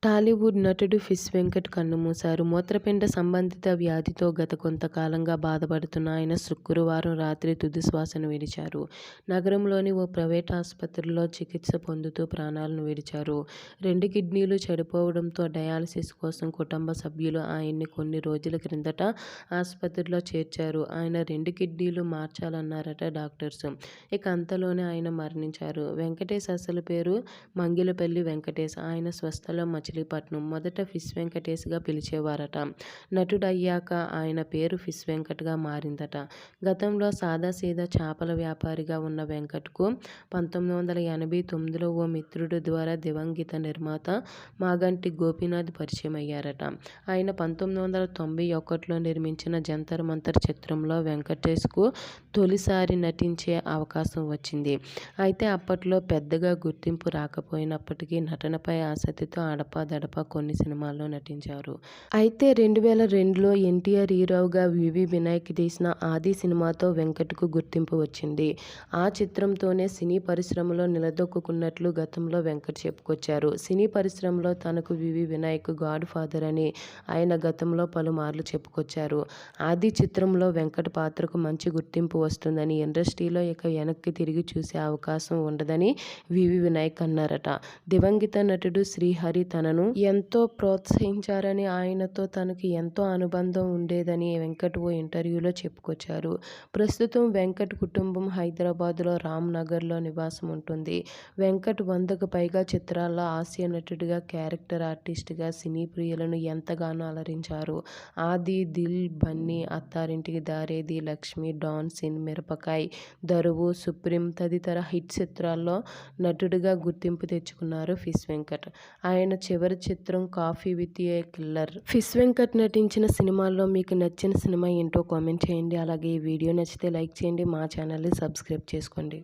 టాలీవుడ్ నటుడు ఫిష్ వెంకట్ కన్నుమూశారు. మూత్రపిండ సంబంధిత వ్యాధితో గత కొంతకాలంగా బాధపడుతున్న ఆయన శుక్రవారం రాత్రి తుదిశ్వాసను విడిచారు. నగరంలోని ఓ ప్రైవేట్ ఆసుపత్రిలో చికిత్స పొందుతూ ప్రాణాలను విడిచారు. 2 కిడ్నీలు చెడిపోవడంతో డయాలసిస్ కోసం కుటుంబ సభ్యులు ఆయన్ని కొన్ని రోజుల క్రిందట ఆసుపత్రిలో చేర్చారు. ఆయన 2 కిడ్నీలు మార్చాలన్నారట డాక్టర్స్. ఇక అంతలోనే ఆయన మరణించారు. వెంకటేష్ అసలు పేరు మంగిలపల్లి వెంకటేష్. ఆయన స్వస్థలం మచిలీపట్నం. మొదట ఫిష్ వెంకటేష్గా పిలిచేవారట. నటుడయ్యాక ఆయన పేరు ఫిష్ వెంకట్గా మారిందట. గతంలో సాదాసీదా చేపల వ్యాపారిగా ఉన్న వెంకట్కు 1989లో ఓ మిత్రుడి ద్వారా దివంగత నిర్మాత మాగంటి గోపీనాథ్ పరిచయమయ్యారట. ఆయన 1991లో నిర్మించిన జంతర్ మంతర్ చిత్రంలో వెంకటేష్కు తొలిసారి నటించే అవకాశం వచ్చింది. అయితే అప్పట్లో పెద్దగా గుర్తింపు రాకపోయినప్పటికీ నటనపై ఆసక్తితో అడపాదడపా కొన్ని సినిమాల్లో నటించారు. అయితే 2002లో ఎన్టీఆర్ హీరోగా వివి వినాయక్ తీసిన ఆది సినిమాతో వెంకట్కు గుర్తింపు వచ్చింది. ఆ చిత్రంతోనే సినీ పరిశ్రమలో నిలదొక్కుకున్నట్లు గతంలో వెంకట్ చెప్పుకొచ్చారు. సినీ పరిశ్రమలో తనకు వివి వినాయక్ గాడ్ ఫాదర్ అని ఆయన గతంలో పలుమార్లు చెప్పుకొచ్చారు. ఆది చిత్రంలో వెంకట్ పాత్రకు మంచి గుర్తింపు వస్తుందని, ఇండస్ట్రీలో ఇక వెనక్కి తిరిగి చూసే అవకాశం ఉండదని వివి వినాయక్ అన్నారట. దివంగత నటుడు శ్రీహరి తనను ఎంతో ప్రోత్సహించారని, ఆయనతో తనకు ఎంతో అనుబంధం ఉండేదని వెంకట్ ఓ ఇంటర్వ్యూలో చెప్పుకొచ్చారు. ప్రస్తుతం వెంకట్ కుటుంబం హైదరాబాద్లో రామ్ నగర్లో నివాసం ఉంటుంది. వెంకట్ 100కు పైగా చిత్రాల్లో హాస్య నటుడిగా, క్యారెక్టర్ ఆర్టిస్ట్గా సినీ ప్రియులను ఎంతగానో అలరించారు. ఆది, దిల్, బన్నీ, అత్తారింటికి దారేది, లక్ష్మి, డాన్ సీన్, మిరపకాయ్, దరువు, సుప్రీం తదితర హిట్ చిత్రాల్లో నటుడిగా గుర్తింపు తెచ్చుకున్నారు ఫిష్ వెంకట్. ఆయన చివరి చిత్రం coffee with a killer. Fish Venkat నటించిన సినిమాల్లో మీకు నచ్చిన సినిమా ఏంటో కామెంట్ చేయండి. అలాగే ఈ వీడియో నచ్చితే లైక్ చేయండి. మా ఛానల్ని సబ్స్క్రైబ్ చేసుకోండి.